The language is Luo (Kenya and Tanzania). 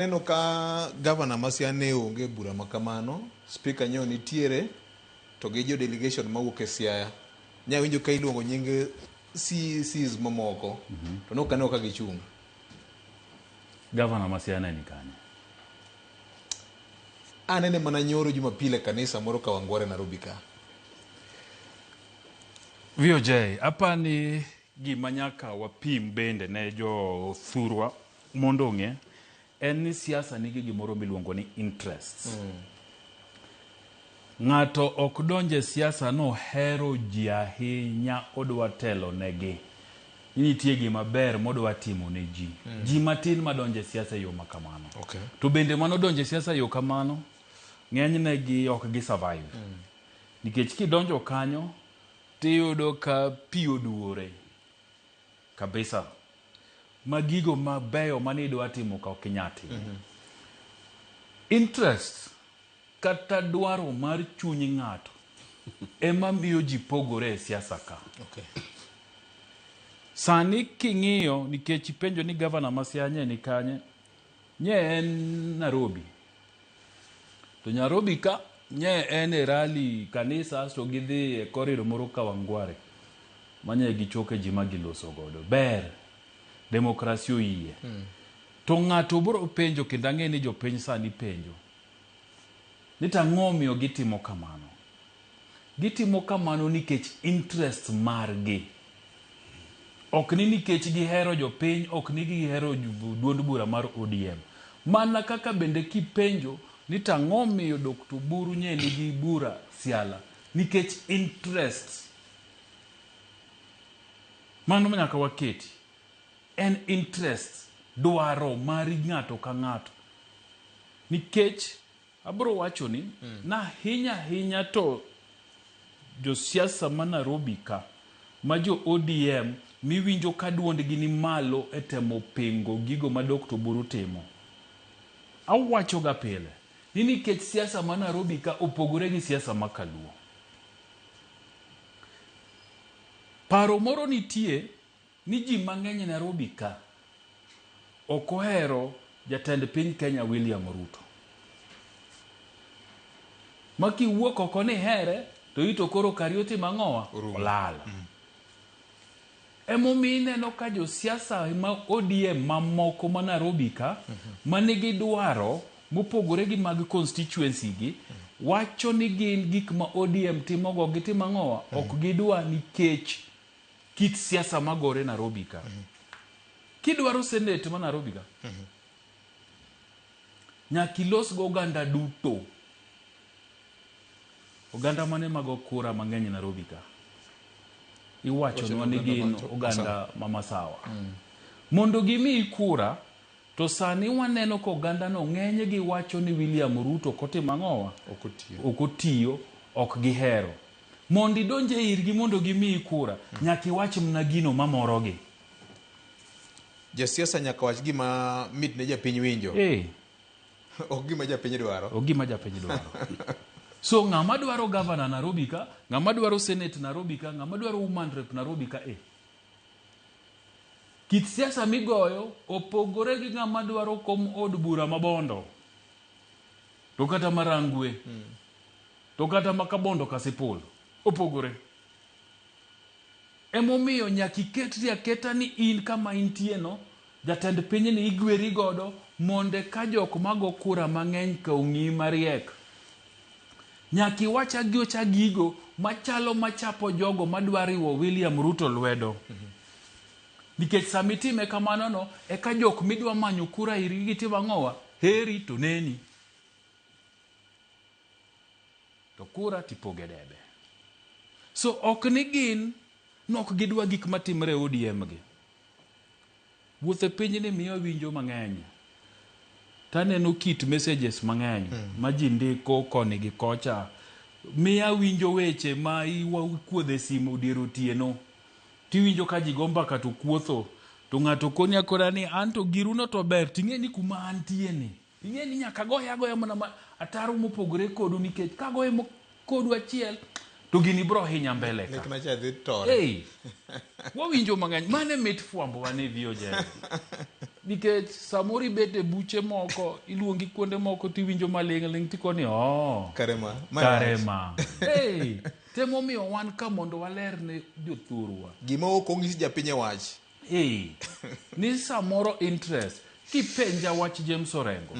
Neno ka gavana Masia ne onge bura makamano, speaker nyo nitiere, to gi jo delegation mawuok e Siaya. Nya winjo ka iluongo nying CECs mamoko, to nokane ka gichung'. Gavana Masia ne ni kanye? Anene mana nyoro Jumapile kanisa moro Kawangware Nairobi ka. VOJ, hapa ni gima nyaka wapim bende ne jo thurwa mondo ong'e en ni siasa nigi gimoro miluongo ni interests. Ng'ato ok donje siasa no hero ji ahinya odwa telo negi. Nitie gima ber modwa timo ne ji. Ji matin madonje siasa yo makamano. Okay. To bende mano donje siasa yo kamano ng'enyne gi ok gi survive. Nikech kidonjo kanyo tiyudo ka pi oduore kabisa. Magigo mabeyo manidwa timo ka ok inyati. Interest kata dwaro mar chuny ng'ato ema miyo ji pogore e siasa ka. Okay. Sani king'iyo nikech penjo ni gavana Masia ni kanye, nye en Nairobi. To Nairobi ka nye en e rally kanisa to gidhi e corridor moro Kawangware. Manye gichoke ji magiloso godo. Ber. Demokrasi oyie. To ng'ato biro penjo kendo ang'e ni jopiny sani penjo. Ni tang'o miyo gitimo kamano. Gitimo kamano nikech interest margi. Ok ni nikech gihero jopiny, ok ni gihero duond bura mar ODM. Mana kaka bende kipenjo ni tang'o miyo Dr. Buru nye nigi bura Siala nikech interest. Mano nyaka waketi. En interest dwaro mari ng'ato ka ng'ato. Nikech abro wacho ni na hinya to jo siasa ma Nairobi ka ma jo ODM miwinjo ka duondgi ni malo e temo pingo gigo ma Dr. Buru timo. Awacho ga pile ni nikech siasa ma Nairobi ka opogore gi siasa ma Kaluo. Paro moro nitie ni ji mang'eny Nairobi ka ok ohero jatend piny Kenya William Ruto. Maki wuok oko ni here to ito koro Karioti mang'owa olala. Emomiyo ineno ka jo siasa ma ODM mamoko ma Nairobi ka manigi dwaro mopogore gi mag constituency gi wacho ni gin gik ma ODM timogo gitimo ang'owa ok gidwa nikech kit siasa magore Nairobi ka. Kidwaro senate ma Nairobi ka nyaka ilos go oganda duto. Oganda mane mago kura mang'eny Nairobi ka iwacho ni gin oganda mamasawa. Mondo gimi kura to sani waneno ko oganda no ng'eny gi wacho ni William Ruto kotimo ang'owa okotiyo ok gihero. Mondo idonje irgi mondo gimi kura nyaka iwach mna gino mamorogi. Jasiasa nyaka wach gima mit ne japiny winjo. Ok gima japiny dwaro. Ok gima japiny dwaro. So ng'ama dwaro governor Nairobi ka, ng'ama dwaro senate Nairobi ka, ng'ama dwaro woman rep Nairobi ka kit siasa migoyo opogore gi ng'ama dwaro kom od bura mabondo. To kata marangwe. To kata makabondo kasipul. Opogore. Emomiyo nyaka iketri aketa ni in kama intie no jatend piny ni igweri godo monde ka jok mago kura mang'eny ka ong'i mariek. Nyaka iwacha giocha gigo machalo machapo jogo madwariwo William Ruto lwedo. Nikech samitime kamano no eka jok midwa manyo kura iri gitimo ang'owa heri to neni. To kura tipoge debe. So ok ni gin nok gidwa gik matimre ODM gi. Wuothe piny ni miyo winjo mang'eny. Taneno kit messages mang'eny ma ji ndiko koni gi kocha. Miya winjo weche ma iwuodhe simu dier otieno. Tiwinjo ka ji gomba ka to kuotho. To ng'ato koni akora ni anto giruno to ber. Ting'e ni kuma antie ni. Ing'e ni nyaka goya mana ataro mopogore kodu nikech ka goye kodu achiel to gini bro hinya mbele ka. Nikmacha dhi tore. Wawinjo mang'eny. Mane mit fuambo wane VOJ. nikech samoro ibet e buche moko iluongi kuonde moko tiwinjo maling' tikoni karema hey, temo miyo wan ka mondo waler ne jothurwa gima ok ong'is japiny wach hey, ni samoro interest kipenja wach James Orengo